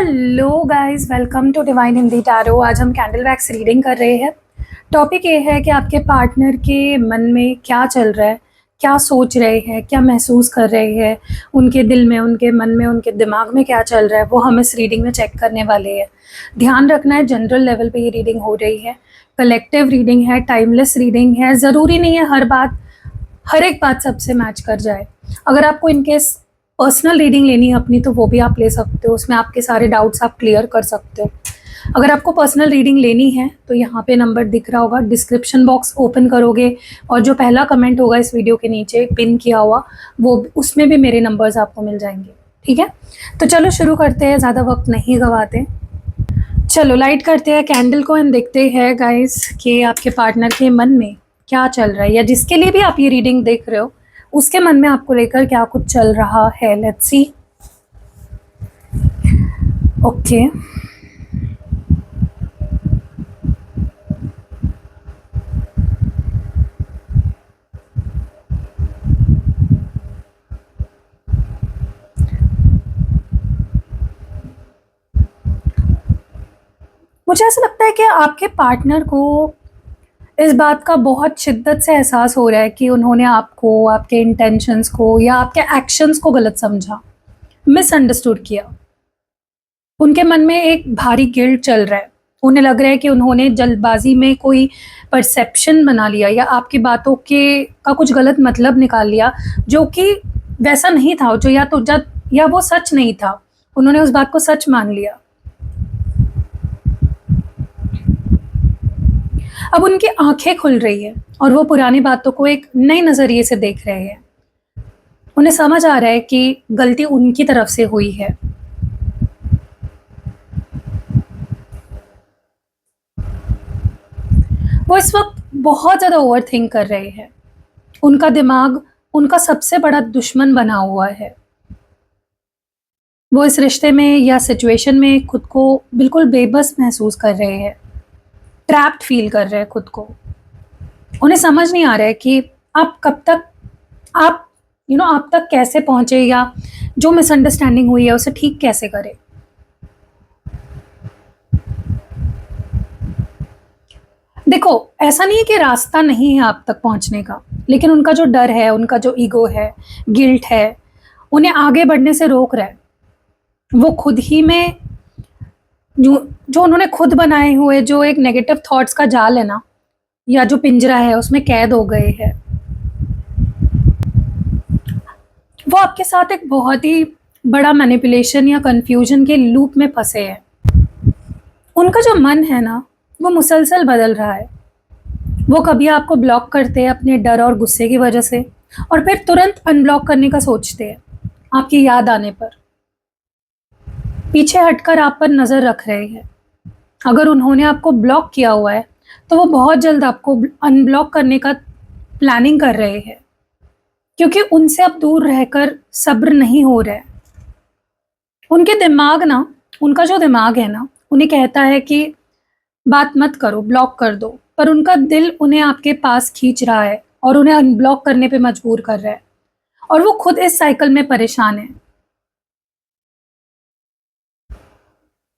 Hello guys, welcome to divine Hindi tarot. आज हम candle wax reading कर रहे हैं। टॉपिक ये है कि आपके पार्टनर के मन में क्या चल रहा है, क्या सोच रहे हैं, क्या महसूस कर रहे हैं, उनके दिल में, उनके मन में, उनके दिमाग में क्या चल रहा है, वो हम इस रीडिंग में चेक करने वाले हैं। ध्यान रखना है, जनरल लेवल पे ये रीडिंग हो रही है, कलेक्टिव रीडिंग है, टाइमलेस रीडिंग है। ज़रूरी नहीं है हर एक बात सबसे मैच कर जाए। अगर आपको इनकेस पर्सनल रीडिंग लेनी है अपनी, तो वो भी आप ले सकते हो। उसमें आपके सारे डाउट्स आप क्लियर कर सकते हो। अगर आपको पर्सनल रीडिंग लेनी है तो यहाँ पे नंबर दिख रहा होगा, डिस्क्रिप्शन बॉक्स ओपन करोगे और जो पहला कमेंट होगा इस वीडियो के नीचे पिन किया हुआ, वो उसमें भी मेरे नंबर्स आपको मिल जाएंगे। ठीक है, तो चलो शुरू करते हैं, ज़्यादा वक्त नहीं गवाते। चलो लाइट करते हैं कैंडल को एंड देखते हैं गाइस कि आपके पार्टनर के मन में क्या चल रहा है, या जिसके लिए भी आप ये रीडिंग देख रहे हो उसके मन में आपको लेकर क्या कुछ चल रहा है। Let's see. ओके, मुझे ऐसा लगता है कि आपके पार्टनर को इस बात का बहुत शिद्दत से एहसास हो रहा है कि उन्होंने आपको, आपके इंटेंशंस को या आपके एक्शंस को गलत समझा, मिसअंडरस्टूड किया। उनके मन में एक भारी गिल्ट चल रहा है। उन्हें लग रहा है कि उन्होंने जल्दबाजी में कोई परसेप्शन बना लिया या आपकी बातों के का कुछ गलत मतलब निकाल लिया, जो कि वैसा नहीं था, जो या वो सच नहीं था। उन्होंने उस बात को सच मान लिया। अब उनकी आंखें खुल रही है और वो पुरानी बातों को एक नए नज़रिए से देख रहे हैं। उन्हें समझ आ रहा है कि गलती उनकी तरफ से हुई है। वो इस वक्त बहुत ज़्यादा ओवर थिंक कर रहे हैं। उनका दिमाग उनका सबसे बड़ा दुश्मन बना हुआ है। वो इस रिश्ते में या सिचुएशन में खुद को बिल्कुल बेबस महसूस कर रहे हैं, ट्रैप्ड फील कर रहे हैं खुद को। उन्हें समझ नहीं आ रहा है कि आप कब तक आप आप तक कैसे पहुंचे, या जो मिसअंडरस्टैंडिंग हुई है उसे ठीक कैसे करें। देखो, ऐसा नहीं है कि रास्ता नहीं है आप तक पहुंचने का, लेकिन उनका जो डर है, उनका जो ईगो है, गिल्ट है, उन्हें आगे बढ़ने से रोक रहा है। वो खुद ही में जो जो उन्होंने खुद बनाए हुए जो एक नेगेटिव थॉट्स का जाल है ना, या जो पिंजरा है, उसमें कैद हो गए हैं। वो आपके साथ एक बहुत ही बड़ा मैनिपुलेशन या कंफ्यूजन के लूप में फंसे हैं। उनका जो मन है ना, वो मुसलसल बदल रहा है। वो कभी आपको ब्लॉक करते हैं अपने डर और गुस्से की वजह से, और फिर तुरंत अनब्लॉक करने का सोचते हैं आपकी याद आने पर। पीछे हटकर आप पर नज़र रख रहे हैं। अगर उन्होंने आपको ब्लॉक किया हुआ है तो वो बहुत जल्द आपको अनब्लॉक करने का प्लानिंग कर रहे हैं, क्योंकि उनसे अब दूर रहकर सब्र नहीं हो रहा है। उनका जो दिमाग है ना, उन्हें कहता है कि बात मत करो, ब्लॉक कर दो, पर उनका दिल उन्हें आपके पास खींच रहा है और उन्हें अनब्लॉक करने पे मजबूर कर रहा है, और वो खुद इस साइकिल में परेशान है।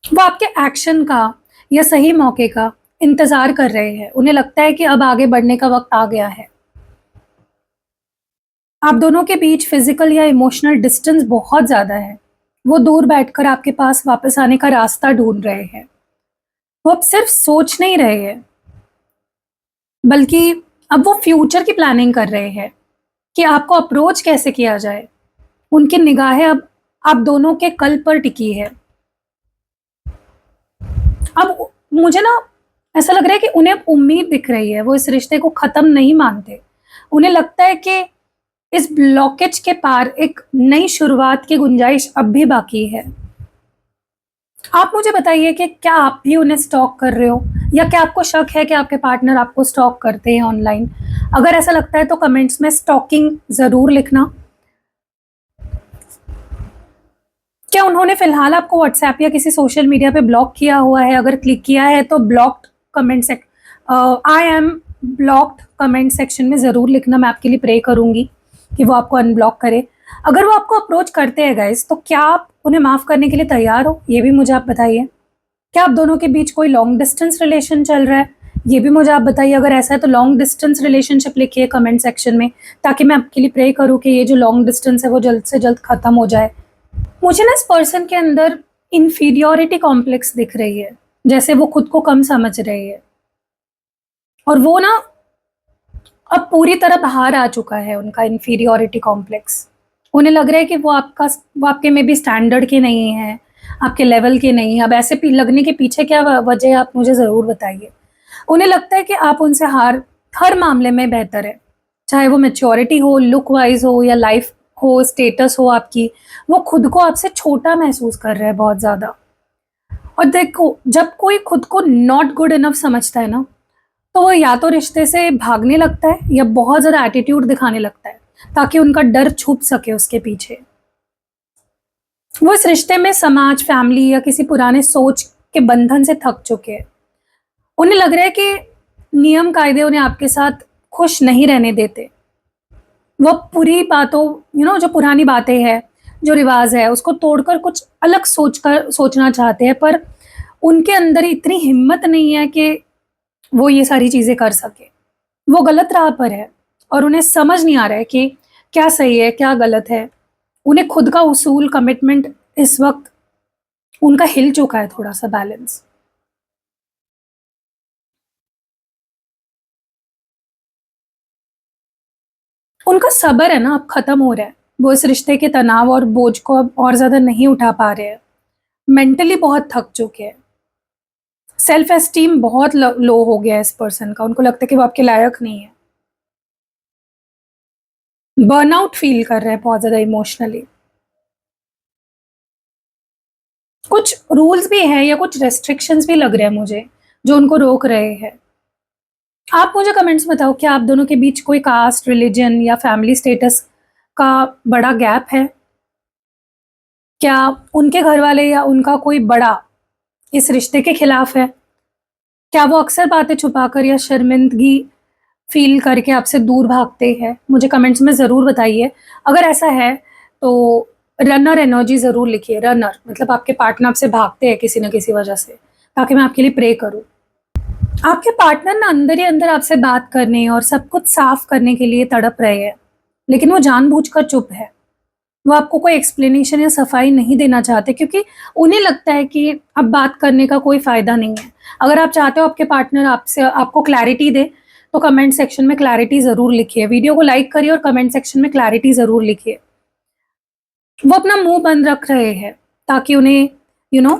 वो आपके एक्शन का या सही मौके का इंतजार कर रहे हैं। उन्हें लगता है कि अब आगे बढ़ने का वक्त आ गया है। आप दोनों के बीच फिजिकल या इमोशनल डिस्टेंस बहुत ज़्यादा है। वो दूर बैठकर आपके पास वापस आने का रास्ता ढूंढ रहे हैं। वो अब सिर्फ सोच नहीं रहे हैं, बल्कि अब वो फ्यूचर की प्लानिंग कर रहे हैं कि आपको अप्रोच कैसे किया जाए। उनकी निगाहें अब आप दोनों के कल पर टिकी है। अब मुझे ना ऐसा लग रहा है कि उन्हें अब उम्मीद दिख रही है। वो इस रिश्ते को ख़त्म नहीं मानते। उन्हें लगता है कि इस ब्लॉकेज के पार एक नई शुरुआत की गुंजाइश अब भी बाकी है। आप मुझे बताइए कि क्या आप भी उन्हें स्टॉक कर रहे हो, या क्या आपको शक है कि आपके पार्टनर आपको स्टॉक करते हैं ऑनलाइन? अगर ऐसा लगता है तो कमेंट्स में स्टॉकिंग ज़रूर लिखना। क्या उन्होंने फ़िलहाल आपको व्हाट्सएप या किसी सोशल मीडिया पे ब्लॉक किया हुआ है? अगर क्लिक किया है तो blocked comment I am blocked comment section में ज़रूर लिखना। मैं आपके लिए प्रे करूँगी कि वो आपको अनब्लॉक करे। अगर वो आपको अप्रोच करते हैं गाइस, तो क्या आप उन्हें माफ़ करने के लिए तैयार हो? ये भी मुझे आप बताइए। क्या आप दोनों के बीच कोई लॉन्ग डिस्टेंस रिलेशन चल रहा है? ये भी मुझे आप बताइए। अगर ऐसा है तो लॉन्ग डिस्टेंस रिलेशनशिप लिखिए कमेंट सेक्शन में, ताकि मैं आपके लिए प्रे करूँ कि ये जो लॉन्ग डिस्टेंस है वो जल्द से जल्द खत्म हो जाए। मुझे ना इस पर्सन के अंदर इन्फीरियॉरिटी कॉम्प्लेक्स दिख रही है, जैसे वो खुद को कम समझ रही है, और वो ना अब पूरी तरह बाहर आ चुका है उनका इन्फीरियॉरिटी कॉम्प्लेक्स। उन्हें लग रहा है कि वो आपके में भी स्टैंडर्ड के नहीं है, आपके लेवल के नहीं है। अब ऐसे लगने के पीछे क्या वजह है, आप मुझे ज़रूर बताइए। उन्हें लगता है कि आप उनसे हर मामले में बेहतर है, चाहे वो मैच्योरिटी हो, लुक वाइज हो, या लाइफ हो, स्टेटस हो आपकी। वो खुद को आपसे छोटा महसूस कर रहे हैं बहुत ज़्यादा। और देखो, जब कोई खुद को नॉट गुड इनफ समझता है ना, तो वो या तो रिश्ते से भागने लगता है या बहुत ज़्यादा एटीट्यूड दिखाने लगता है, ताकि उनका डर छुप सके उसके पीछे। वो इस रिश्ते में समाज, फैमिली या किसी पुराने सोच के बंधन से थक चुके हैं। उन्हें लग रहा है कि नियम कायदे उन्हें आपके साथ खुश नहीं रहने देते। वो पूरी बातों, जो पुरानी बातें हैं, जो रिवाज है, उसको तोड़कर कुछ अलग सोचना चाहते हैं, पर उनके अंदर इतनी हिम्मत नहीं है कि वो ये सारी चीज़ें कर सके। वो गलत राह पर है और उन्हें समझ नहीं आ रहा है कि क्या सही है, क्या गलत है। उन्हें खुद का उसूल, कमिटमेंट इस वक़्त उनका हिल चुका है थोड़ा-सा बैलेंस। उनका सब्र है ना अब ख़त्म हो रहा है। वो इस रिश्ते के तनाव और बोझ को अब और ज़्यादा नहीं उठा पा रहे हैं। मेंटली बहुत थक चुके हैं। सेल्फ एस्टीम बहुत लो हो गया है इस पर्सन का। उनको लगता है कि वो आपके लायक नहीं है। बर्नआउट फ़ील कर रहे हैं बहुत ज़्यादा इमोशनली। कुछ रूल्स भी हैं या कुछ रेस्ट्रिक्शंस भी लग रहे हैं मुझे, जो उनको रोक रहे हैं। आप मुझे कमेंट्स में बताओ, क्या आप दोनों के बीच कोई कास्ट, रिलिजन या फैमिली स्टेटस का बड़ा गैप है? क्या उनके घरवाले या उनका कोई बड़ा इस रिश्ते के खिलाफ है? क्या वो अक्सर बातें छुपाकर या शर्मिंदगी फ़ील करके आपसे दूर भागते हैं? मुझे कमेंट्स में ज़रूर बताइए। अगर ऐसा है तो रनर एनर्जी ज़रूर लिखिए। रनर मतलब आपके पार्टनर आपसे भागते हैं किसी न किसी वजह से, ताकि मैं आपके लिए प्रे करूँ। आपके पार्टनर ना अंदर ही अंदर आपसे बात करने और सब कुछ साफ करने के लिए तड़प रहे हैं, लेकिन वो जानबूझकर चुप है। वो आपको कोई एक्सप्लेनेशन या सफाई नहीं देना चाहते, क्योंकि उन्हें लगता है कि अब बात करने का कोई फ़ायदा नहीं है। अगर आप चाहते हो आपके पार्टनर आपको क्लैरिटी दे, तो कमेंट सेक्शन में क्लैरिटी ज़रूर लिखिए। वीडियो को लाइक करिए और कमेंट सेक्शन में क्लैरिटी ज़रूर लिखिए। वो अपना मुँह बंद रख रहे हैं, ताकि उन्हें यू नो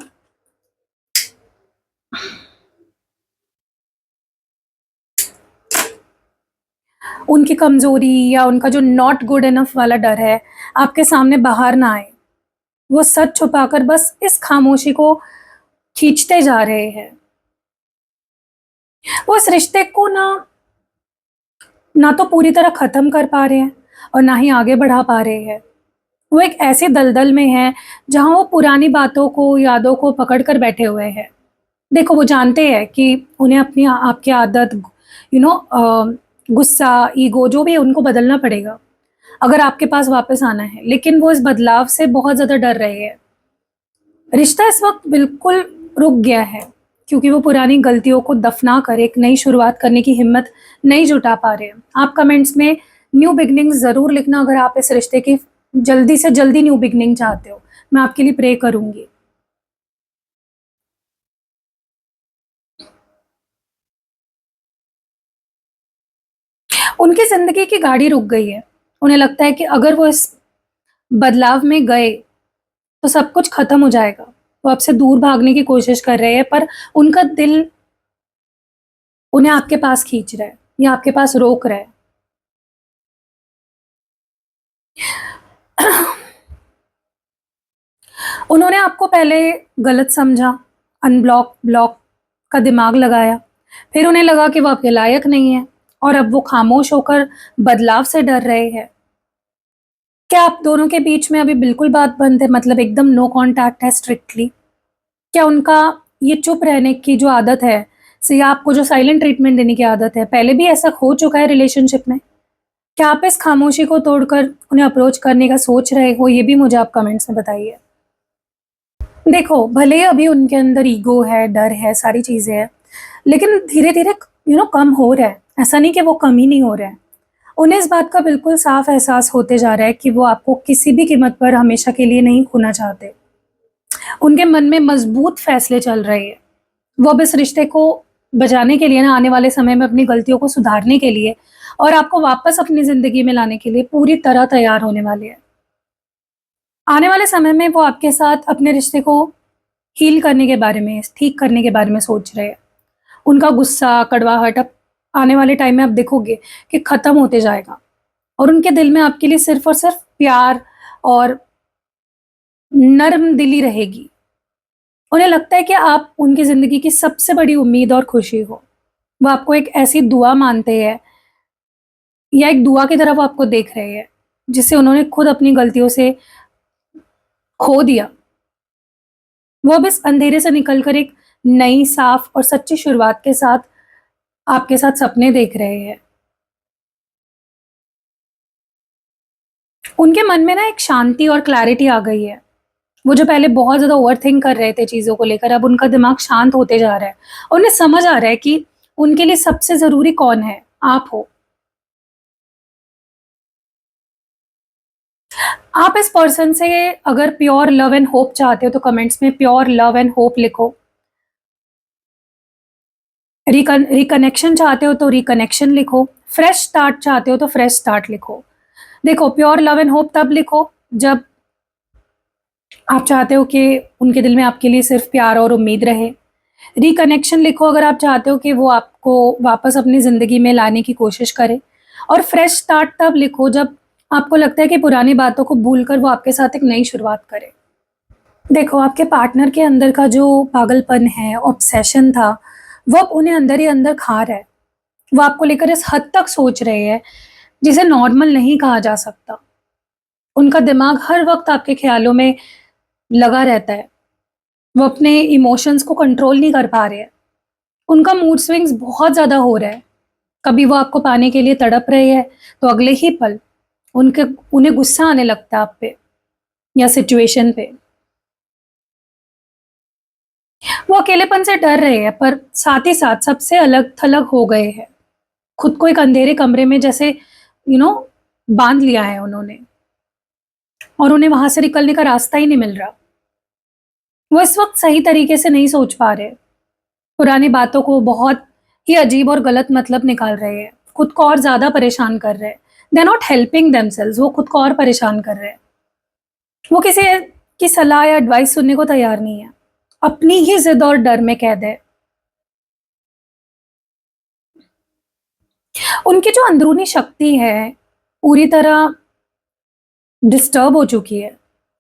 उनकी कमज़ोरी या उनका जो नॉट गुड इनफ वाला डर है, आपके सामने बाहर ना आए। वो सच छुपाकर बस इस खामोशी को खींचते जा रहे हैं। वो इस रिश्ते को ना तो पूरी तरह ख़त्म कर पा रहे हैं और ना ही आगे बढ़ा पा रहे हैं। वो एक ऐसे दलदल में हैं, जहाँ वो पुरानी बातों को, यादों को पकड़ कर बैठे हुए हैं। देखो, वो जानते हैं कि उन्हें अपनी आपकी आदत, गुस्सा, ईगो जो भी है उनको बदलना पड़ेगा, अगर आपके पास वापस आना है। लेकिन वो इस बदलाव से बहुत ज़्यादा डर रहे हैं। रिश्ता इस वक़्त बिल्कुल रुक गया है, क्योंकि वो पुरानी गलतियों को दफ़ना कर एक नई शुरुआत करने की हिम्मत नहीं जुटा पा रहे हैं। आप कमेंट्स में न्यू बिगिनिंग्स ज़रूर लिखना, अगर आप इस रिश्ते की जल्दी से जल्दी न्यू बिगिनिंग चाहते हो। मैं आपके लिए प्रे करूँगी। उनकी ज़िंदगी की गाड़ी रुक गई है। उन्हें लगता है कि अगर वो इस बदलाव में गए, तो सब कुछ खत्म हो जाएगा। वो आपसे दूर भागने की कोशिश कर रहे हैं, पर उनका दिल उन्हें आपके पास खींच रहा है या आपके पास रोक रहा है। उन्होंने आपको पहले गलत समझा, ब्लॉक का दिमाग लगाया, फिर उन्हें लगा कि वो आपके लायक नहीं है, और अब वो खामोश होकर बदलाव से डर रहे हैं। क्या आप दोनों के बीच में अभी बिल्कुल बात बंद है, मतलब एकदम नो कॉन्टैक्ट है स्ट्रिक्टली? क्या उनका ये चुप रहने की जो आदत है, या आपको जो साइलेंट ट्रीटमेंट देने की आदत है, पहले भी ऐसा हो चुका है रिलेशनशिप में? क्या आप इस खामोशी को तोड़कर उन्हें अप्रोच करने का सोच रहे हो? ये भी मुझे आप कमेंट्स में बताइए। देखो, भले ही अभी उनके अंदर ईगो है, डर है, सारी चीज़ें हैं, लेकिन धीरे-धीरे कम हो रहा है। ऐसा नहीं कि वो कम ही नहीं हो रहा है। उन्हें इस बात का बिल्कुल साफ एहसास होते जा रहा है कि वो आपको किसी भी कीमत पर हमेशा के लिए नहीं खोना चाहते। उनके मन में मज़बूत फ़ैसले चल रहे हैं। वो अब इस रिश्ते को बचाने के लिए ना, आने वाले समय में अपनी गलतियों को सुधारने के लिए और आपको वापस अपनी ज़िंदगी में लाने के लिए पूरी तरह तैयार होने वाले हैं। आने वाले समय में वो आपके साथ अपने रिश्ते को हील करने के बारे में, ठीक करने के बारे में सोच रहे हैं। उनका गुस्सा, कड़वाहट अब आने वाले टाइम में आप देखोगे कि खत्म होते जाएगा और उनके दिल में आपके लिए सिर्फ़ और सिर्फ़ प्यार और नर्म दिली रहेगी। उन्हें लगता है कि आप उनकी ज़िंदगी की सबसे बड़ी उम्मीद और खुशी हो। वो आपको एक ऐसी दुआ मानते हैं या एक दुआ की तरह वो आपको देख रहे हैं, जिसे उन्होंने खुद अपनी गलतियों से खो दिया। वो अब इस अंधेरे से निकलकर एक नई, साफ और सच्ची शुरुआत के साथ आपके साथ सपने देख रहे हैं। उनके मन में ना एक शांति और क्लैरिटी आ गई है। वो जो पहले बहुत ज़्यादा ओवरथिंक कर रहे थे चीज़ों को लेकर, अब उनका दिमाग शांत होते जा रहा है और उन्हें समझ आ रहा है कि उनके लिए सबसे ज़रूरी कौन है? आप हो। आप इस पर्सन से अगर प्योर लव एंड होप चाहते हो तो कमेंट्स में प्योर लव एंड होप लिखो। रिकनेक्शन चाहते हो तो रिकनेक्शन लिखो। फ्रेश स्टार्ट चाहते हो तो फ्रेश स्टार्ट लिखो। देखो, प्योर लव एंड होप तब लिखो जब आप चाहते हो कि उनके दिल में आपके लिए सिर्फ प्यार और उम्मीद रहे। रिकनेक्शन लिखो अगर आप चाहते हो कि वो आपको वापस अपनी ज़िंदगी में लाने की कोशिश करे। और फ्रेश स्टार्ट तब लिखो जब आपको लगता है कि पुरानी बातों को भूलकर वो आपके साथ एक नई शुरुआत करे। देखो, आपके पार्टनर के अंदर का जो पागलपन है, ऑब्सेशन था, वो अब उन्हें अंदर ही अंदर खा रहा है। वो आपको लेकर इस हद तक सोच रहे हैं, जिसे नॉर्मल नहीं कहा जा सकता। उनका दिमाग हर वक़्त आपके ख़्यालों में लगा रहता है। वो अपने इमोशंस को कंट्रोल नहीं कर पा रहे हैं। उनका मूड स्विंग्स बहुत ज़्यादा हो रहा है। कभी वो आपको पाने के लिए तड़प रहे हैं, तो अगले ही पल उनके उन्हें गुस्सा आने लगता है आप पे या सिचुएशन पे। वो अकेलेपन से डर रहे हैं, पर साथ ही साथ सबसे अलग-थलग हो गए हैं। खुद को एक अंधेरे कमरे में जैसे यू नो बाँध लिया है उन्होंने और उन्हें वहाँ से निकलने का रास्ता ही नहीं मिल रहा। वो इस वक़्त सही तरीके से नहीं सोच पा रहे। पुरानी बातों को बहुत ही अजीब और गलत मतलब निकाल रहे हैं। खुद को और ज़्यादा परेशान कर रहे हैं। They are not helping themselves, वो खुद को और परेशान कर रहे हैं। वो किसी की सलाह या एडवाइस सुनने को तैयार नहीं है। अपनी ही ज़िद और डर में कैद है। उनकी जो अंदरूनी शक्ति है, पूरी तरह डिस्टर्ब हो चुकी है।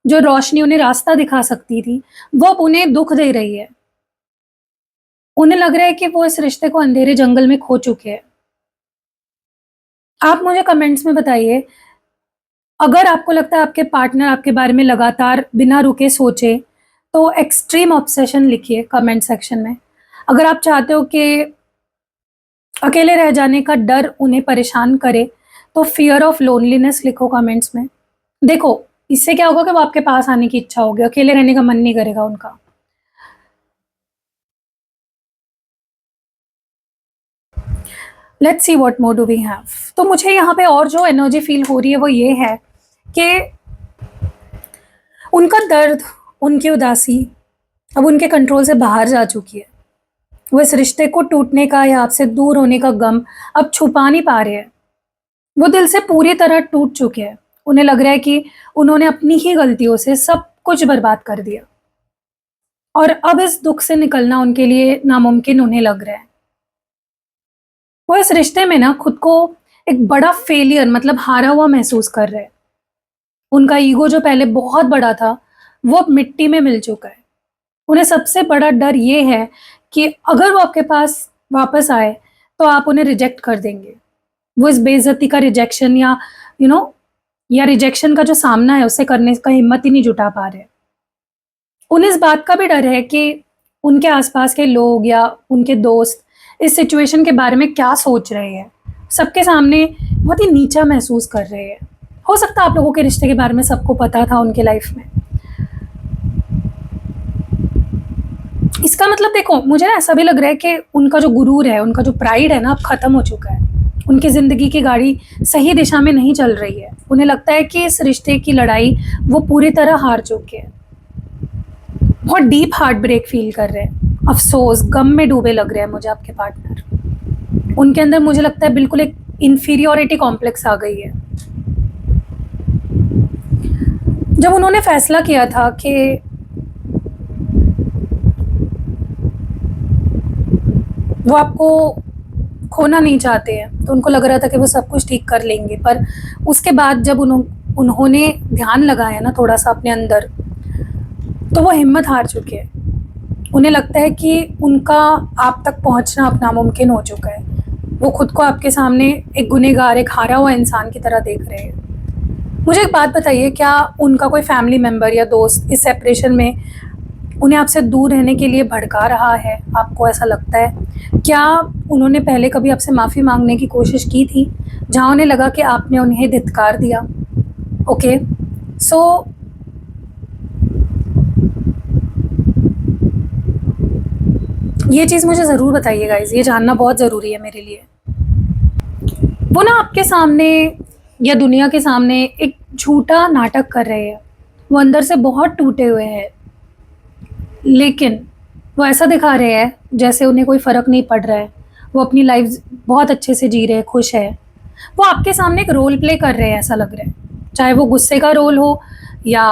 जो रोशनी उन्हें रास्ता दिखा सकती थी, वो अब उन्हें दुःख दे रही है। उन्हें लग रहा है कि वो इस रिश्ते को अंधेरे जंगल में खो चुके हैं। आप मुझे कमेंट्स में बताइए, अगर आपको लगता है आपके पार्टनर आपके बारे में लगातार बिना रुके सोचे, तो एक्सट्रीम ऑब्सेशन लिखिए कमेंट सेक्शन में। अगर आप चाहते हो कि अकेले रह जाने का डर उन्हें परेशान करे, तो फ़ियर ऑफ लोनलीनेस लिखो कमेंट्स में। देखो, इससे क्या होगा कि वो आपके पास आने की इच्छा होगी, अकेले रहने का मन नहीं करेगा उनका। Let's see what more do we have. तो मुझे यहाँ पे और जो एनर्जी फ़ील हो रही है वो ये है कि उनका दर्द, उनकी उदासी अब उनके कंट्रोल से बाहर जा चुकी है। वो इस रिश्ते को टूटने का या आपसे दूर होने का गम अब छुपा नहीं पा रहे हैं। वो दिल से पूरी तरह टूट चुके हैं। उन्हें लग रहा है कि उन्होंने अपनी ही गलतियों से सब कुछ बर्बाद कर दिया और अब इस दुःख से निकलना उनके लिए नामुमकिन उन्हें लग रहा है। वो इस रिश्ते में ना खुद को एक बड़ा फेलियर मतलब हारा हुआ महसूस कर रहे हैं। उनका ईगो जो पहले बहुत बड़ा था, वो अब मिट्टी में मिल चुका है। उन्हें सबसे बड़ा डर ये है कि अगर वो आपके पास वापस आए, तो आप उन्हें रिजेक्ट कर देंगे। वो इस बेइज़्ज़ती का रिजेक्शन या यू नो या रिजेक्शन का जो सामना है, उसे करने का हिम्मत ही नहीं जुटा पा रहे। उन्हें इस बात का भी डर है कि उनके आस-पास के लोग या उनके दोस्त इस सिचुएशन के बारे में क्या सोच रहे हैं। सबके सामने बहुत ही नीचा महसूस कर रहे हैं। हो सकता है आप लोगों के रिश्ते के बारे में सबको पता था उनके लाइफ में। इसका मतलब देखो, मुझे ना ऐसा भी लग रहा है कि उनका जो गुरूर है, उनका जो प्राइड है ना, अब ख़त्म हो चुका है। उनकी ज़िंदगी की गाड़ी सही दिशा में नहीं चल रही है। उन्हें लगता है कि इस रिश्ते की लड़ाई वो पूरी तरह हार चुके हैं। बहुत डीप हार्ट ब्रेक फील कर रहे हैं, अफ़सोस, गम में डूबे लग रहे हैं मुझे आपके पार्टनर। उनके अंदर मुझे लगता है बिल्कुल एक इन्फीरियॉरिटी कॉम्प्लेक्स आ गई है। जब उन्होंने फ़ैसला किया था कि वो आपको खोना नहीं चाहते हैं, तो उनको लग रहा था कि वो सब कुछ ठीक कर लेंगे। पर उसके बाद जब उन्होंने ध्यान लगाया ना थोड़ा-सा अपने अंदर, तो वो हिम्मत हार चुके हैं। उन्हें लगता है कि उनका आप तक पहुँचना अब नामुमकिन हो चुका है। वो खुद को आपके सामने एक गुनहगार, एक हारा हुआ इंसान की तरह देख रहे हैं। मुझे एक बात बताइए, क्या उनका कोई फैमिली मेंबर या दोस्त इस सेपरेशन में उन्हें आपसे दूर रहने के लिए भड़का रहा है? आपको ऐसा लगता है? क्या उन्होंने पहले कभी आपसे माफ़ी माँगने की कोशिश की थी, जहाँ उन्हें लगा कि आपने उन्हें धिक्कार दिया? ओके, सो ये चीज़ मुझे ज़रूर बताइए गाइज़, ये जानना बहुत ज़रूरी है मेरे लिए। वो ना आपके सामने या दुनिया के सामने एक झूठा नाटक कर रहे हैं। वो अंदर से बहुत टूटे हुए हैं, लेकिन वो ऐसा दिखा रहे हैं जैसे उन्हें कोई फ़र्क नहीं पड़ रहा है। वो अपनी लाइफ़ बहुत अच्छे से जी रहे हैं, खुश हैं। वो आपके सामने एक रोल प्ले कर रहे हैं, ऐसा लग रहा है। चाहे वो गुस्से का रोल हो या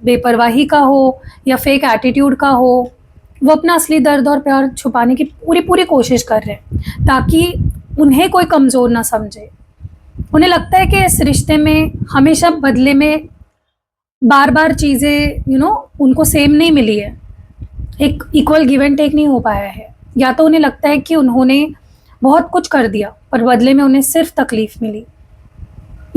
बेपरवाही का हो या फेक एटीट्यूड का हो, वो अपना असली दर्द और प्यार छुपाने की पूरी कोशिश कर रहे हैं, ताकि उन्हें कोई कमज़ोर ना समझे। उन्हें लगता है कि इस रिश्ते में हमेशा बदले में बार-बार चीज़ें उनको सेम नहीं मिली है। एक इक्वल गिव एंड टेक नहीं हो पाया है। या तो उन्हें लगता है कि उन्होंने बहुत कुछ कर दिया, पर बदले में उन्हें सिर्फ़ तकलीफ़ मिली।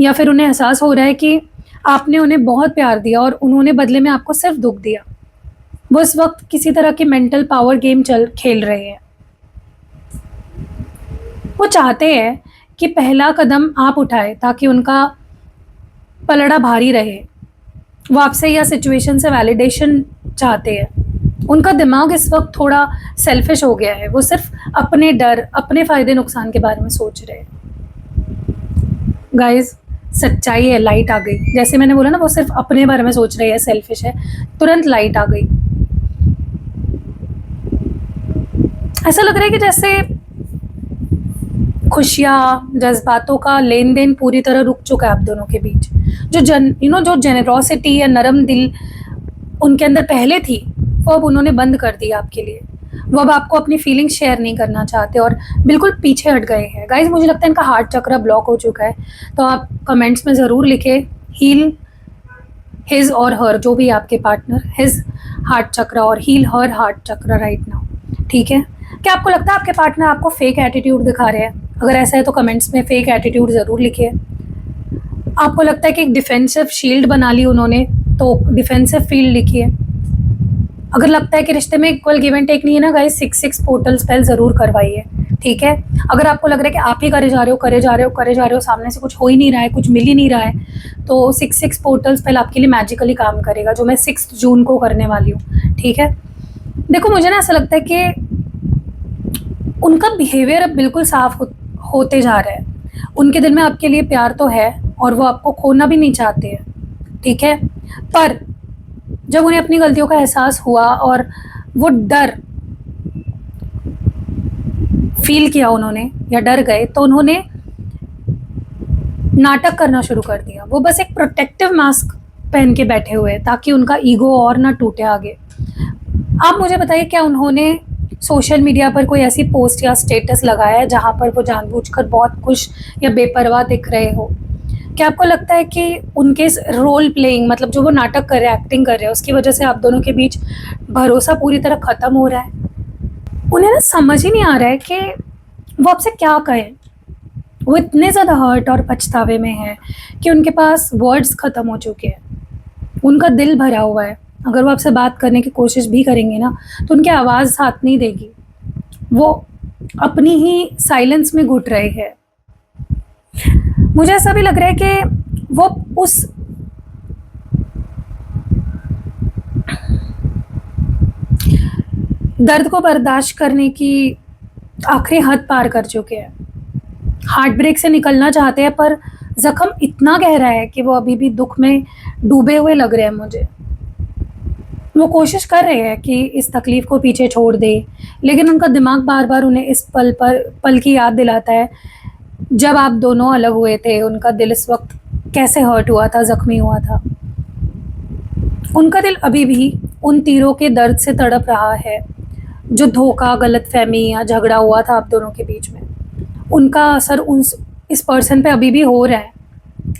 या फिर उन्हें एहसास हो रहा है कि आपने उन्हें बहुत प्यार दिया और उन्होंने बदले में आपको सिर्फ़ दुःख दिया। वो इस वक़्त किसी तरह की मेंटल पावर गेम खेल रहे हैं। वो चाहते हैं कि पहला कदम आप उठाएँ, ताकि उनका पलड़ा भारी रहे। वो आपसे या सिचुएशन से वैलिडेशन चाहते हैं। उनका दिमाग इस वक़्त थोड़ा सेल्फ़िश हो गया है। वो सिर्फ़ अपने डर, अपने फ़ायदे नुकसान के बारे में सोच रहे हैं। गाइज़, सच्चाई है, लाइट आ गई। जैसे मैंने बोला ना, वो सिर्फ़ अपने बारे में सोच रहे हैं, सेल्फ़िश है, तुरंत लाइट आ गई। ऐसा लग रहा है कि जैसे खुशियाँ, जज़्बातों का लेन-देन पूरी तरह रुक चुका है आप दोनों के बीच। जो जेनरॉसिटी या नरम दिल उनके अंदर पहले थी, वो अब उन्होंने बंद कर दी आपके लिए। वो अब आपको अपनी फीलिंग्स शेयर नहीं करना चाहते और बिल्कुल पीछे हट गए हैं। गाइज़, मुझे लगता है इनका हार्ट चक्र ब्लॉक हो चुका है। तो आप कमेंट्स में ज़रूर लिखें, हील हिज और हर, जो भी आपके पार्टनर, हिज हार्ट चक्र और हील हर हार्ट चक्र राइट नाउ। ठीक है? क्या आपको लगता है आपके पार्टनर आपको फेक एटीट्यूड दिखा रहे हैं? अगर ऐसा है तो कमेंट्स में फेक एटीट्यूड ज़रूर लिखिए। आपको लगता है कि एक डिफेंसिव शील्ड बना ली उन्होंने, तो डिफेंसिव फील्ड लिखिए। अगर लगता है कि रिश्ते में इक्वल गिव एंड टेक नहीं है ना गाइस, 6 पोर्टल स्पेल ज़रूर करवाइए। ठीक है? अगर आपको लग रहा है कि आप ही करे जा रहे हो, सामने से कुछ हो ही नहीं रहा है, कुछ मिल ही नहीं रहा है, तो 6 पोर्टल स्पेल आपके लिए मैजिकली काम करेगा, जो मैं 6 जून को करने वाली हूँ। ठीक है? देखो, मुझे ना ऐसा लगता है कि उनका बिहेवियर अब बिल्कुल साफ होते जा रहा है। उनके दिल में आपके लिए प्यार तो है और वो आपको खोना भी नहीं चाहते हैं। ठीक है? पर जब उन्हें अपनी गलतियों का एहसास हुआ और वो डर फील किया उन्होंने, या डर गए, तो उन्होंने नाटक करना शुरू कर दिया। वो बस एक प्रोटेक्टिव मास्क पहन के बैठे हुए हैं, ताकि उनका ईगो और ना टूटे आगे। आप मुझे बताइए, क्या उन्होंने सोशल मीडिया पर कोई ऐसी पोस्ट या स्टेटस लगाया है जहाँ पर वो जानबूझकर बहुत खुश या बेपरवाह दिख रहे हो? क्या आपको लगता है कि उनके इस रोल प्लेइंग, मतलब जो वो नाटक कर रहे हैं, एक्टिंग कर रहे हैं, उसकी वजह से आप दोनों के बीच भरोसा पूरी तरह ख़त्म हो रहा है? उन्हें ना समझ ही नहीं आ रहा है कि वो आपसे क्या कहें। वो इतने ज़्यादा हर्ट और पछतावे में है कि उनके पास वर्ड्स ख़त्म हो चुके हैं। उनका दिल भरा हुआ है। अगर वो आपसे बात करने की कोशिश भी करेंगे ना, तो उनकी आवाज़ साथ नहीं देगी। वो अपनी ही साइलेंस में घुट रहे हैं। मुझे ऐसा भी लग रहा है कि वो उस दर्द को बर्दाश्त करने की आखिरी हद पार कर चुके हैं। हार्ट ब्रेक से निकलना चाहते हैं, पर ज़ख्म इतना गहरा है कि वो अभी भी दुख में डूबे हुए लग रहे हैं मुझे। वो कोशिश कर रहे हैं कि इस तकलीफ़ को पीछे छोड़ दें, लेकिन उनका दिमाग बार-बार उन्हें इस पल की याद दिलाता है, जब आप दोनों अलग हुए थे, उनका दिल इस वक़्त कैसे हर्ट हुआ था, ज़ख्मी हुआ था। उनका दिल अभी भी उन तीरों के दर्द से तड़प रहा है, जो धोखा, गलतफ़हमी या झगड़ा हुआ था आप दोनों के बीच में। उनका असर इस पर्सन पे अभी भी हो रहा है।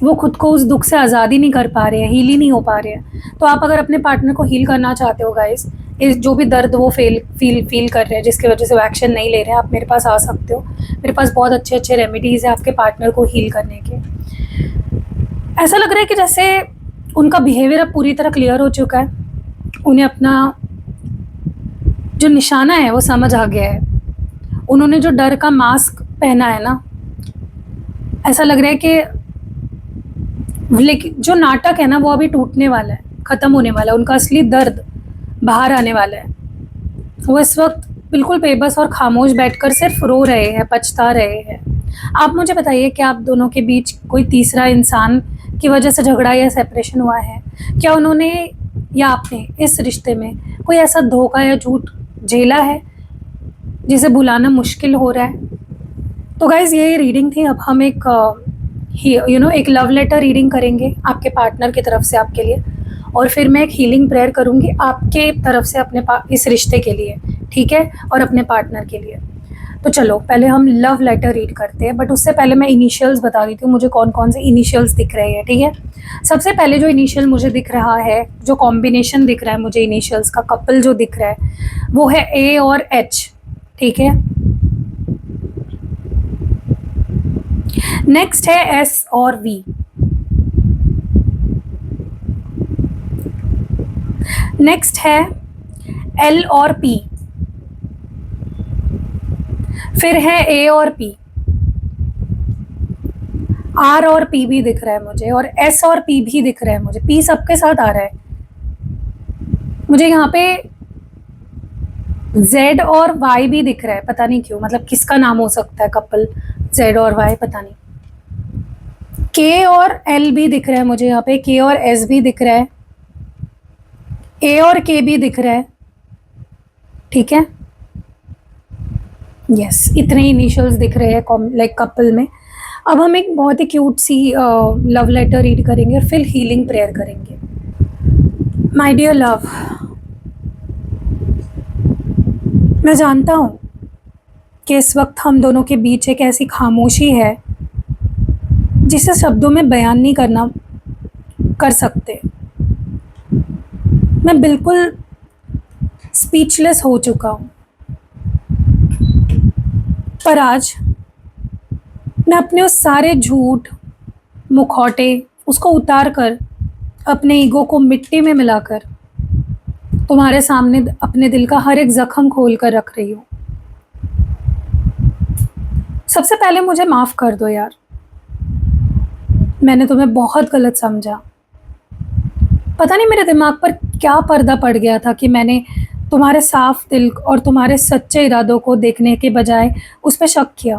वो खुद को उस दुःख से आज़ाद ही नहीं कर पा रहे हैं, हील ही नहीं हो पा रहे हैं। तो आप अगर अपने पार्टनर को हील करना चाहते हो गाइस, इस जो भी दर्द वो फ़ील कर रहे हैं, जिसकी वजह से वो एक्शन नहीं ले रहे हैं, आप मेरे पास आ सकते हो। मेरे पास बहुत अच्छे-अच्छे रेमेडीज़ हैं आपके पार्टनर को हील करने के। ऐसा लग रहा है कि जैसे उनका बिहेवियर अब पूरी तरह क्लियर हो चुका है। उन्हें अपना जो निशाना है वो समझ आ गया है। उन्होंने जो डर का मास्क पहना है ना, ऐसा लग रहा है कि लेकिन जो नाटक है ना वो अभी टूटने वाला है, ख़त्म होने वाला है। उनका असली दर्द बाहर आने वाला है। वो इस वक्त बिल्कुल बेबस और खामोश बैठकर सिर्फ रो रहे हैं, पछता रहे हैं। आप मुझे बताइए कि आप दोनों के बीच कोई तीसरा इंसान की वजह से झगड़ा या सेपरेशन हुआ है? क्या उन्होंने या आपने इस रिश्ते में कोई ऐसा धोखा या झूठ झेला है जिसे भुलाना मुश्किल हो रहा है? तो गाइज़ यही रीडिंग थी। अब हम एक एक लव लेटर रीडिंग करेंगे आपके पार्टनर की तरफ से आपके लिए, और फिर मैं एक हीलिंग प्रेयर करूँगी आपके तरफ से अपने इस रिश्ते के लिए, ठीक है? और अपने पार्टनर के लिए। तो चलो पहले हम लव लेटर रीड करते हैं, बट उससे पहले मैं इनिशियल्स बता देती हूँ मुझे कौन-कौन से इनिशियल्स दिख रहे हैं, ठीक है? सबसे पहले जो इनिशियल मुझे दिख रहा है, जो कॉम्बिनेशन दिख रहा है मुझे इनिशियल्स का, कपल जो दिख रहा है, वो है ए और एच, ठीक है? नेक्स्ट है एस और वी। नेक्स्ट है एल और पी। फिर है ए और पी। आर और पी भी दिख रहा है मुझे, और एस और पी भी दिख रहा है मुझे। पी सबके साथ आ रहा है मुझे। यहाँ पे जेड और वाई भी दिख रहा है, पता नहीं क्यों, मतलब किसका नाम हो सकता है कपल जेड और वाई, पता नहीं। के और एल भी दिख रहा है मुझे यहाँ पे, के और एस भी दिख रहा है, ए और के भी दिख रहा है, ठीक है? यस, इतने इनिशियल्स दिख रहे हैं लाइक कपल में। अब हम एक बहुत ही क्यूट सी लव लेटर रीड करेंगे और फिर हीलिंग प्रेयर करेंगे। माय डियर लव, मैं जानता हूँ कि इस वक्त हम दोनों के बीच एक ऐसी खामोशी है जिसे शब्दों में बयान नहीं कर सकते। मैं बिल्कुल स्पीचलेस हो चुका हूँ, पर आज मैं अपने उस सारे झूठ, मुखौटे, उसको उतार कर, अपने ईगो को मिट्टी में मिलाकर तुम्हारे सामने अपने दिल का हर एक जख्म खोल कर रख रही हूँ। सबसे पहले मुझे माफ़ कर दो यार, मैंने तुम्हें बहुत गलत समझा। पता नहीं मेरे दिमाग पर क्या पर्दा पड़ गया था कि मैंने तुम्हारे साफ दिल और तुम्हारे सच्चे इरादों को देखने के बजाय उस पर शक किया,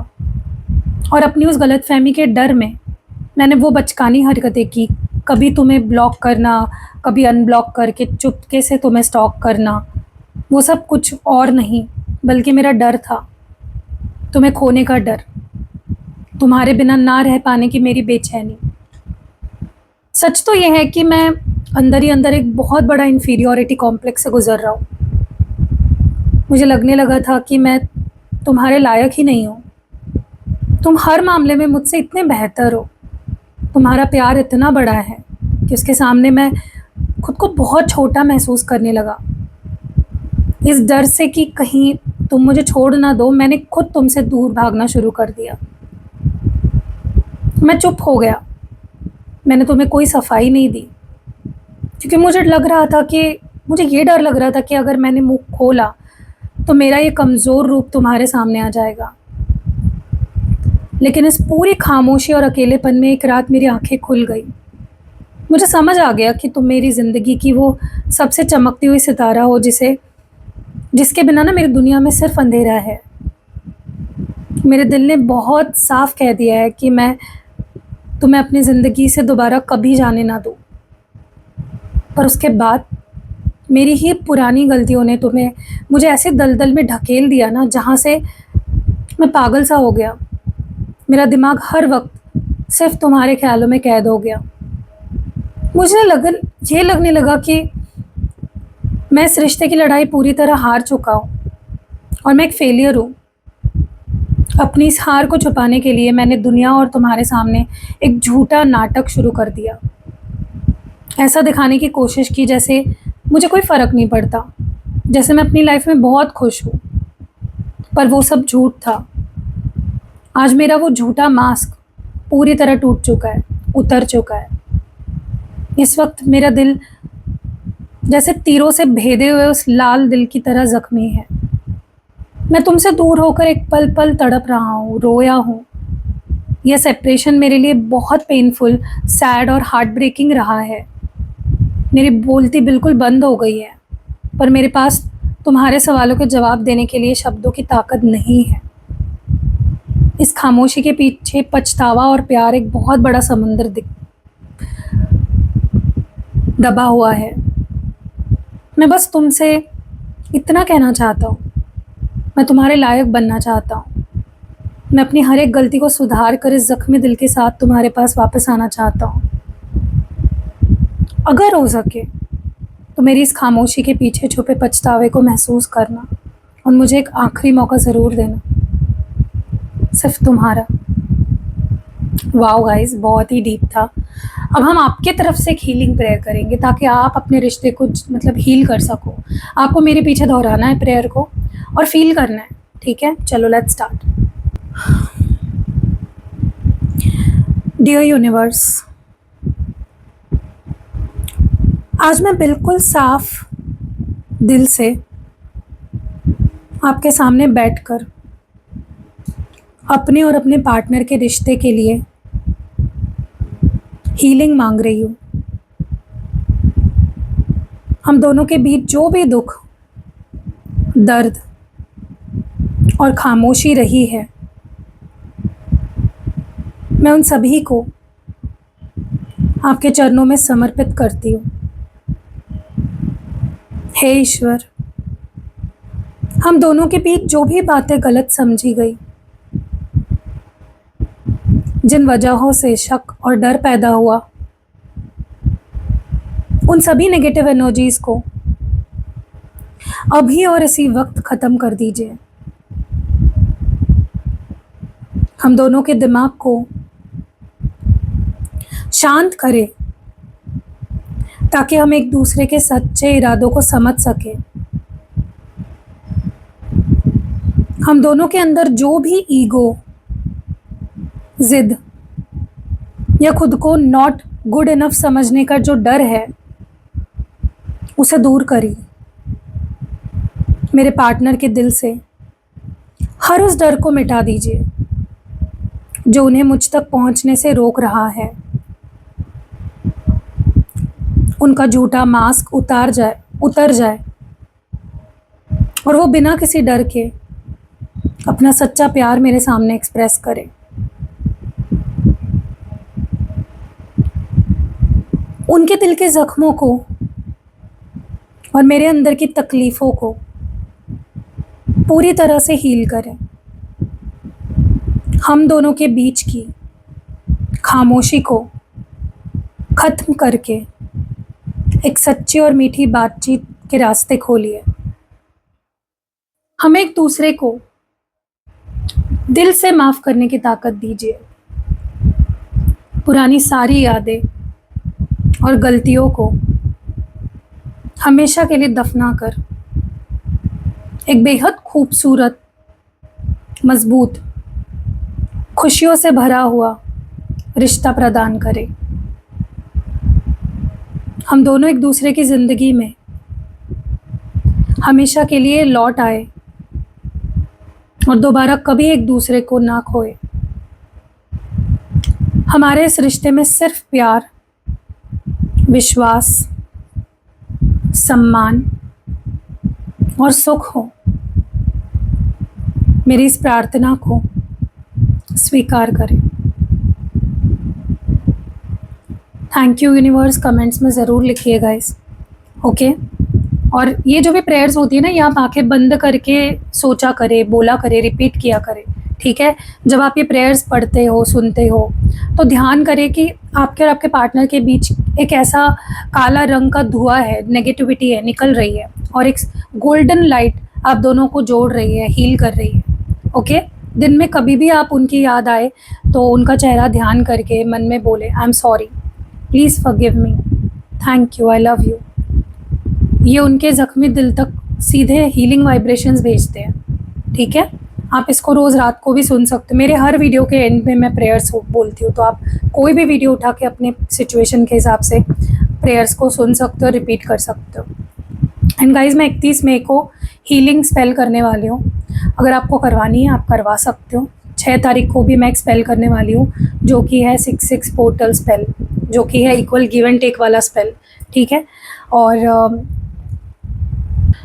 और अपनी उस गलतफहमी के डर में मैंने वो बचकानी हरकतें की। कभी तुम्हें ब्लॉक करना, कभी अनब्लॉक करके चुपके से तुम्हें स्टॉक करना। वो सब कुछ और नहीं बल्कि मेरा डर था, तुम्हें खोने का डर, तुम्हारे बिना ना रह पाने की मेरी बेचैनी। सच तो ये है कि मैं अंदर ही अंदर एक बहुत बड़ा इन्फीरियॉरिटी कॉम्प्लेक्स से गुजर रहा हूँ। मुझे लगने लगा था कि मैं तुम्हारे लायक ही नहीं हूँ। तुम हर मामले में मुझसे इतने बेहतर हो, तुम्हारा प्यार इतना बड़ा है कि उसके सामने मैं खुद को बहुत छोटा महसूस करने लगा। इस डर से कि कहीं तुम मुझे छोड़ ना दो, मैंने खुद तुमसे दूर भागना शुरू कर दिया। मैं चुप हो गया, मैंने तुम्हें कोई सफाई नहीं दी, क्योंकि मुझे ये डर लग रहा था कि अगर मैंने मुंह खोला तो मेरा ये कमज़ोर रूप तुम्हारे सामने आ जाएगा। लेकिन इस पूरी खामोशी और अकेलेपन में एक रात मेरी आंखें खुल गई। मुझे समझ आ गया कि तुम मेरी ज़िंदगी की वो सबसे चमकती हुई सितारा हो जिसके बिना ना मेरी दुनिया में सिर्फ अंधेरा है। मेरे दिल ने बहुत साफ कह दिया है कि मैं तुम्हें अपनी ज़िंदगी से दोबारा कभी जाने ना दूँ। पर उसके बाद मेरी ही पुरानी गलतियों ने मुझे ऐसे दलदल में ढकेल दिया ना, जहाँ से मैं पागल सा हो गया। मेरा दिमाग हर वक्त सिर्फ तुम्हारे ख्यालों में कैद हो गया। मुझे ये लगने लगा कि मैं इस रिश्ते की लड़ाई पूरी तरह हार चुका हूँ और मैं एक फेलियर हूँ। अपनी इस हार को छुपाने के लिए मैंने दुनिया और तुम्हारे सामने एक झूठा नाटक शुरू कर दिया। ऐसा दिखाने की कोशिश की जैसे मुझे कोई फ़र्क नहीं पड़ता, जैसे मैं अपनी लाइफ में बहुत खुश हूँ। पर वो सब झूठ था। आज मेरा वो झूठा मास्क पूरी तरह टूट चुका है, उतर चुका है। इस वक्त मेरा दिल जैसे तीरों से भेदे हुए उस लाल दिल की तरह ज़ख्मी है। मैं तुमसे दूर होकर एक पल पल तड़प रहा हूँ, रोया हूँ। यह सेपरेशन मेरे लिए बहुत पेनफुल, सैड और हार्ट ब्रेकिंग रहा है। मेरी बोलती बिल्कुल बंद हो गई है, पर मेरे पास तुम्हारे सवालों के जवाब देने के लिए शब्दों की ताकत नहीं है। इस खामोशी के पीछे पछतावा और प्यार एक बहुत बड़ा समुंदर दबा हुआ है। मैं बस तुमसे इतना कहना चाहता हूँ, मैं तुम्हारे लायक बनना चाहता हूँ। मैं अपनी हर एक गलती को सुधार कर इस जख्मी दिल के साथ तुम्हारे पास वापस आना चाहता हूँ। अगर हो सके तो मेरी इस खामोशी के पीछे छुपे पछतावे को महसूस करना और मुझे एक आखिरी मौका ज़रूर देना, सिर्फ तुम्हारा। वाओ गाइस, बहुत ही डीप था। अब हम आपके तरफ से एक हीलिंग प्रेयर करेंगे ताकि आप अपने रिश्ते को हील कर सको। आपको मेरे पीछे दोहराना है प्रेयर को और फील करना है, ठीक है? चलो लेट्स स्टार्ट। डियर यूनिवर्स, आज मैं बिल्कुल साफ दिल से आपके सामने बैठकर अपने और अपने पार्टनर के रिश्ते के लिए हीलिंग मांग रही हूँ। हम दोनों के बीच जो भी दुख, दर्द और खामोशी रही है, मैं उन सभी को आपके चरणों में समर्पित करती हूँ। हे ईश्वर, हम दोनों के बीच जो भी बातें गलत समझी गई, जिन वजहों से शक और डर पैदा हुआ, उन सभी नेगेटिव एनर्जीज को अभी और इसी वक्त ख़त्म कर दीजिए। हम दोनों के दिमाग को शांत करें ताकि हम एक दूसरे के सच्चे इरादों को समझ सकें। हम दोनों के अंदर जो भी ईगो, जिद या खुद को नॉट गुड इनफ समझने का जो डर है, उसे दूर करिए। मेरे पार्टनर के दिल से हर उस डर को मिटा दीजिए जो उन्हें मुझ तक पहुंचने से रोक रहा है। उनका झूठा मास्क उतर जाए और वो बिना किसी डर के अपना सच्चा प्यार मेरे सामने एक्सप्रेस करे। उनके दिल के जख्मों को और मेरे अंदर की तकलीफ़ों को पूरी तरह से हील करें। हम दोनों के बीच की खामोशी को ख़त्म करके एक सच्ची और मीठी बातचीत के रास्ते खोलिए। हमें एक दूसरे को दिल से माफ़ करने की ताकत दीजिए। पुरानी सारी यादें और गलतियों को हमेशा के लिए दफना कर एक बेहद खूबसूरत, मजबूत, खुशियों से भरा हुआ रिश्ता प्रदान करें। हम दोनों एक दूसरे की ज़िंदगी में हमेशा के लिए लौट आए और दोबारा कभी एक दूसरे को ना खोए। हमारे इस रिश्ते में सिर्फ प्यार, विश्वास, सम्मान और सुख हो। मेरी इस प्रार्थना को स्वीकार करें। थैंक यू यूनिवर्स, कमेंट्स में ज़रूर लिखिएगा इस, ओके। और ये जो भी प्रेयर्स होती है ना, ये आप आंखें बंद करके सोचा करें, बोला करें, रिपीट किया करें, ठीक है। जब आप ये प्रेयर्स पढ़ते हो, सुनते हो, तो ध्यान करें कि आपके और आपके पार्टनर के बीच एक ऐसा काला रंग का धुआं है, नेगेटिविटी है, निकल रही है, और एक गोल्डन लाइट आप दोनों को जोड़ रही है, हील कर रही है, ओके। दिन में कभी भी आप उनकी याद आए तो उनका चेहरा ध्यान करके मन में बोले, I am sorry, please forgive me, thank you, I love you. ये उनके ज़ख्मी दिल तक सीधे हीलिंग वाइब्रेशंस भेजते हैं, ठीक है। आप इसको रोज़ रात को भी सुन सकते हो। मेरे हर वीडियो के एंड में मैं प्रेयर्स बोलती हूँ, तो आप कोई भी वीडियो उठा के अपने सिचुएशन के हिसाब से प्रेयर्स को सुन सकते हो, रिपीट कर सकते हो। एंड गाइज, मैं 31 मई को हीलिंग स्पेल करने वाली हूँ। अगर आपको करवानी है आप करवा सकते हो। 6 तारीख को भी मैं एक स्पेल करने वाली हूँ, जो कि है 6-6 पोर्टल स्पेल, जो कि है इक्वल गिव एंड टेक वाला स्पेल, ठीक है। और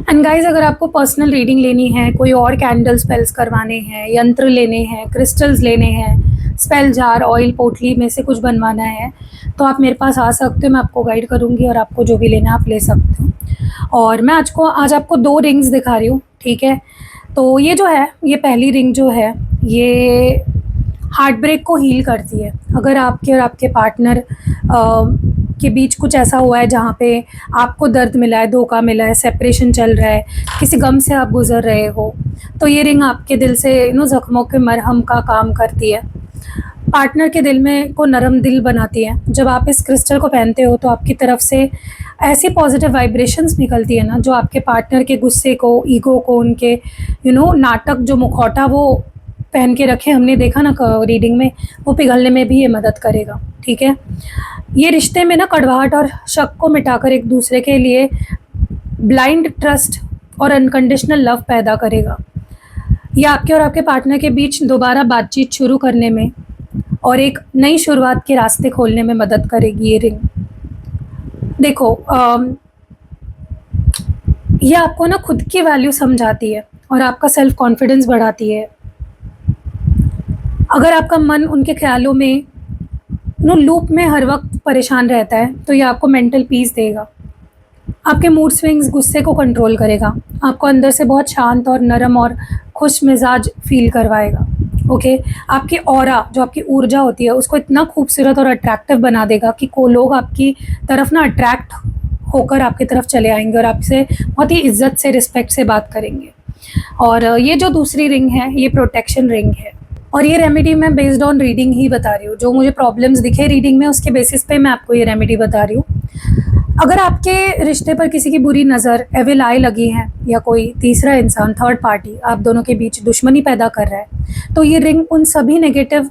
एंड गाइज, अगर आपको पर्सनल रीडिंग लेनी है, कोई और कैंडल स्पेल्स करवाने हैं, यंत्र लेने हैं, क्रिस्टल्स लेने हैं, स्पेल जार, ऑयल, पोटली में से कुछ बनवाना है, तो आप मेरे पास आ सकते हो। मैं आपको गाइड करूँगी और आपको जो भी लेना है आप ले सकते हो। और मैं आज आपको 2 रिंग्स दिखा रही हूँ, ठीक है। तो ये जो है, ये पहली रिंग जो है, ये हार्ट ब्रेक को हील करती है। अगर आपके और आपके पार्टनर के बीच कुछ ऐसा हुआ है जहाँ पे आपको दर्द मिला है, धोखा मिला है, सेपरेशन चल रहा है, किसी गम से आप गुजर रहे हो, तो ये रिंग आपके दिल से ज़ख्मों के मरहम का काम करती है। पार्टनर के दिल में को नरम दिल बनाती है। जब आप इस क्रिस्टल को पहनते हो तो आपकी तरफ से ऐसी पॉजिटिव वाइब्रेशंस निकलती है ना, जो आपके पार्टनर के गुस्से को, ईगो को, उनके नाटक, जो मुखौटा वो पहन के रखे, हमने देखा ना रीडिंग में, वो पिघलने में भी ये मदद करेगा, ठीक है। ये रिश्ते में ना कड़वाहट और शक को मिटाकर एक दूसरे के लिए ब्लाइंड ट्रस्ट और अनकंडीशनल लव पैदा करेगा। ये आपके और आपके पार्टनर के बीच दोबारा बातचीत शुरू करने में और एक नई शुरुआत के रास्ते खोलने में मदद करेगी ये रिंग। देखो, ये आपको ना खुद की वैल्यू समझाती है और आपका सेल्फ कॉन्फिडेंस बढ़ाती है। अगर आपका मन उनके ख्यालों में लूप में हर वक्त परेशान रहता है, तो ये आपको मेंटल पीस देगा। आपके मूड स्विंग्स, गुस्से को कंट्रोल करेगा, आपको अंदर से बहुत शांत और नरम और खुश मिजाज फील करवाएगा, ओके। आपकी ऑरा, जो आपकी ऊर्जा होती है, उसको इतना खूबसूरत और अट्रैक्टिव बना देगा कि लोग आपकी तरफ ना अट्रैक्ट होकर आपकी तरफ चले आएंगे और आपसे बहुत ही इज्जत से, रिस्पेक्ट से बात करेंगे। और ये जो दूसरी रिंग है, ये प्रोटेक्शन रिंग है। और ये रेमेडी मैं बेस्ड ऑन रीडिंग ही बता रही हूँ। जो मुझे प्रॉब्लम्स दिखे रीडिंग में, उसके बेसिस पे मैं आपको ये रेमेडी बता रही हूँ। अगर आपके रिश्ते पर किसी की बुरी नज़र, एविल आई लगी है, या कोई तीसरा इंसान, थर्ड पार्टी आप दोनों के बीच दुश्मनी पैदा कर रहा है, तो ये रिंग उन सभी नेगेटिव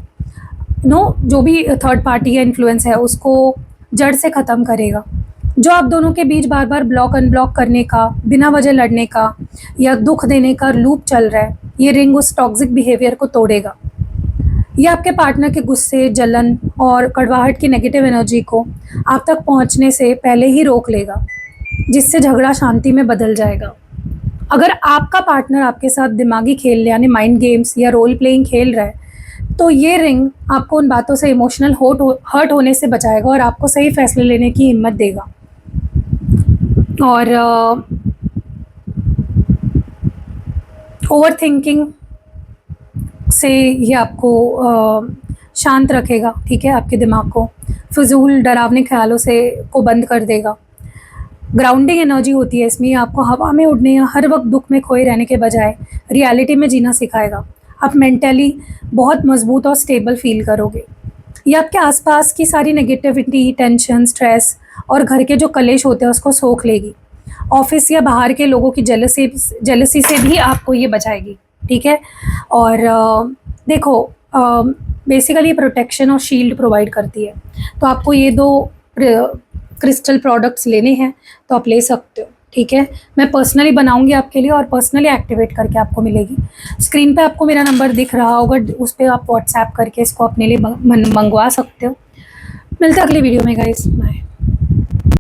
जो भी थर्ड पार्टी या इन्फ्लुएंस है, उसको जड़ से ख़त्म करेगा। जो आप दोनों के बीच बार बार ब्लॉक अनब्लॉक करने का, बिना वजह लड़ने का या दुख देने का लूप चल रहा है, ये रिंग उस टॉक्सिक बिहेवियर को तोड़ेगा। ये आपके पार्टनर के गुस्से, जलन और कड़वाहट की नेगेटिव एनर्जी को आप तक पहुंचने से पहले ही रोक लेगा, जिससे झगड़ा शांति में बदल जाएगा। अगर आपका पार्टनर आपके साथ दिमागी खेल यानी माइंड गेम्स या रोल प्लेइंग खेल रहा है, तो ये रिंग आपको उन बातों से इमोशनल हर्ट होने से बचाएगा और आपको सही फैसले लेने की हिम्मत देगा। और ओवर थिंकिंग से ये आपको शांत रखेगा, ठीक है। आपके दिमाग को फिजूल डरावने ख्यालों से को बंद कर देगा। ग्राउंडिंग एनर्जी होती है इसमें, आपको हवा में उड़ने या हर वक्त दुख में खोए रहने के बजाय रियलिटी में जीना सिखाएगा। आप मेंटली बहुत मजबूत और स्टेबल फील करोगे। ये आपके आसपास की सारी नेगेटिविटी, टेंशन, स्ट्रेस और घर के जो कलेश होते हैं उसको सोख लेगी। ऑफिस या बाहर के लोगों की जेलसी से भी आपको ये बचाएगी, ठीक है। और देखो, बेसिकली प्रोटेक्शन और शील्ड प्रोवाइड करती है। तो आपको ये 2 क्रिस्टल प्रोडक्ट्स लेने हैं तो आप ले सकते हो, ठीक है, मैं पर्सनली बनाऊंगी आपके लिए और पर्सनली एक्टिवेट करके आपको मिलेगी। स्क्रीन पे आपको मेरा नंबर दिख रहा होगा, उस पर आप व्हाट्सएप करके इसको अपने लिए मंगवा सकते हो। मिलते हैं अगली वीडियो में गाइस, बाय।